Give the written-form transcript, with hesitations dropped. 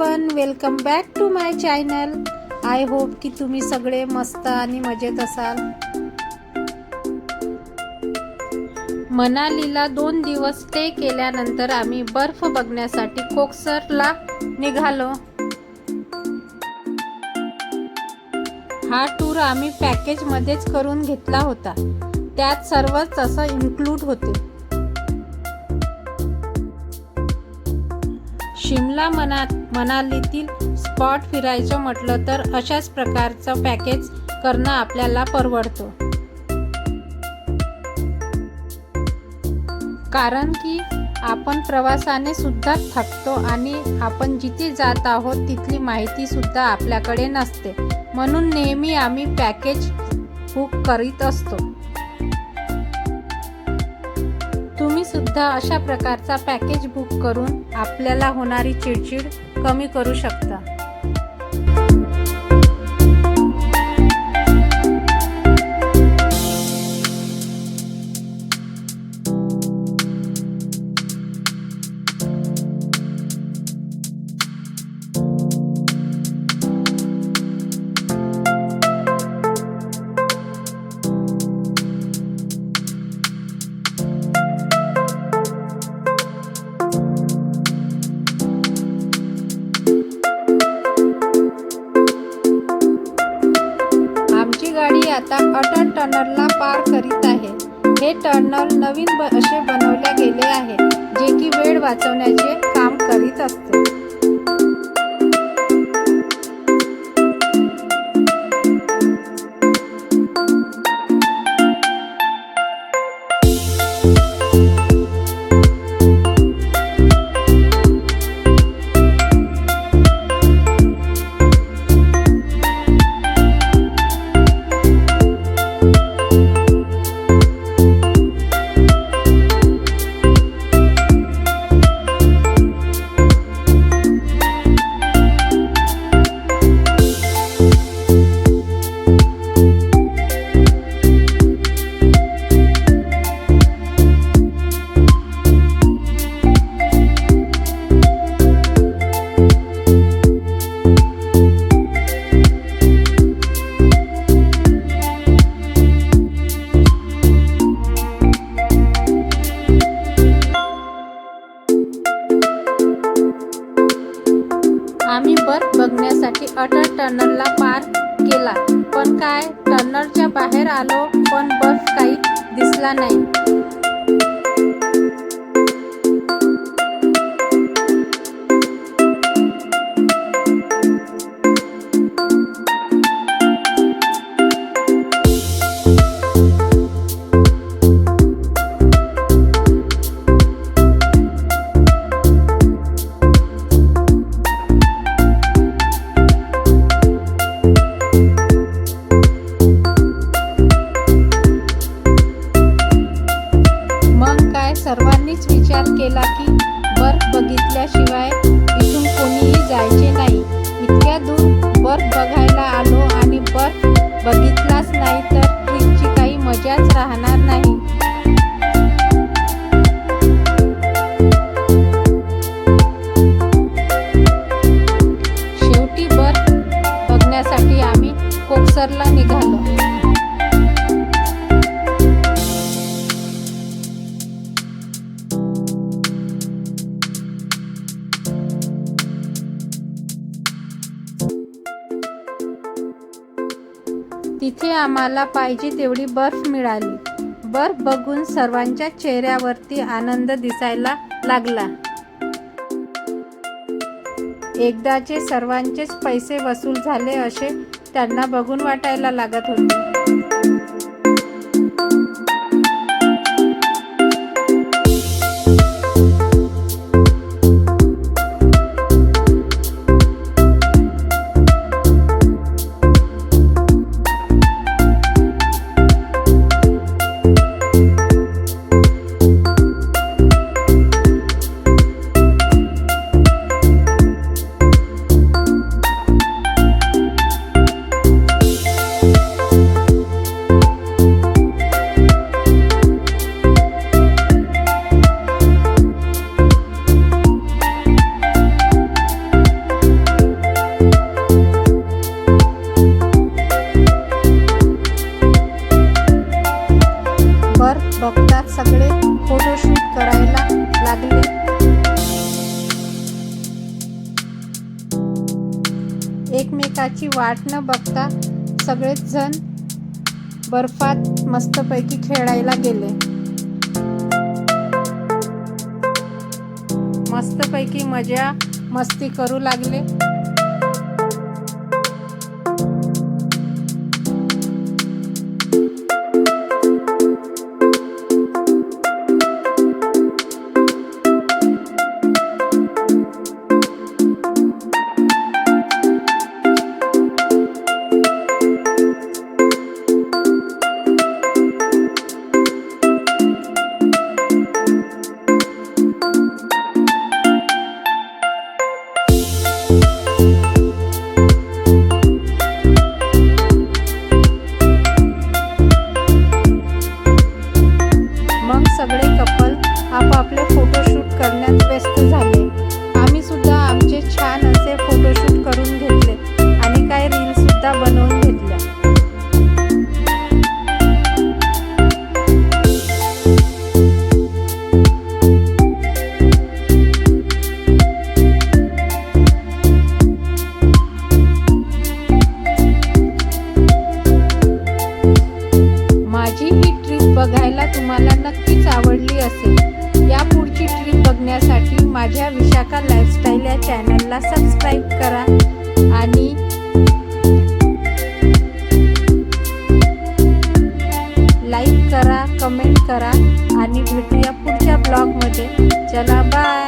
Everyone, welcome back to my channel. I hope की तुम्ही सगळे मस्त आणि मजेत असाल. मनालीला 2 दिवस स्टे केल्यानंतर आम्ही बर्फ बघण्यासाठी कोक्सरला निघालो. हा टूर आम्ही पॅकेज मध्येच करून घेतला होता. त्यात सर्वच असं इन्क्लूड होते. शिमला मनालीतील स्पॉट फिरायचं म्हटलं तर अशाच प्रकारचं पॅकेज करणं आपल्याला परवडतो. कारण की आपण प्रवासाने सुद्धा थकतो आणि आपण जिथे जात आहोत तिथली माहिती सुद्धा आपल्याकडे नसते. म्हणून नेहमी आम्ही पॅकेज बुक करीत असतो. तुम्ही सुद्धा अशा प्रकारचा पॅकेज बुक करून आपल्याला होणारी चिडचिड कमी करू शकता. गाडी आता अटल टनलला पार करीत आहे. हे टनल नवीन असे बनवले गेले आहे, जे की वेळ वाचवण्याचे काम करीत असते. आम्ही बर्फ बघण्यासाठी अटल टनलला पार केला, पण काय टनलच्या बाहेर आलो पण बर्फ काही दिसला नाही. सर्वांनीच विचार केला की बर्फ बघितल्याशिवाय इथून कोणीही जायचे नाही. इतक्या दूर बर्फ बघायला आलो आणि बर्फ बघितलाच नाही तर ट्रिपची काही मजाच राहणार नाही. शेवटी बर्फ बघण्यासाठी आम्ही कोक्सरला निघालो. तिथे आम्हाला पाहिजे तेवढी बर्फ मिळाली. बर्फ बघून सर्वांच्या चेहऱ्यावरती आनंद दिसायला लागला. एकदाचे सर्वांचेच पैसे वसूल झाले असे त्यांना बघून वाटायला लागत होते. संध्याकाळची वाट न बघता सगळेच जण बर्फात मस्तपैकी खेळायला गेले. मस्तपैकी मजा मस्ती करू लागले. सगळे कपल आपापले फोटोशूट करण्यात व्यस्त झाले. आम्ही सुद्धा आमचे छान असे फोटोशूट करून घेतले आणि काही रील सुद्धा बनवून घेतल्या. माझी ही ट्रिप बघायला तुम्हाला नक्कीच आवडली असेल. या पुढची ट्रिप बघण्यासाठी माझ्या विशाखा लाईफस्टाईल या चॅनलला सबस्क्राईब करा आणि लाईक करा, कमेंट करा आणि भेटूया पुढच्या ब्लॉगमध्ये. चला बाय.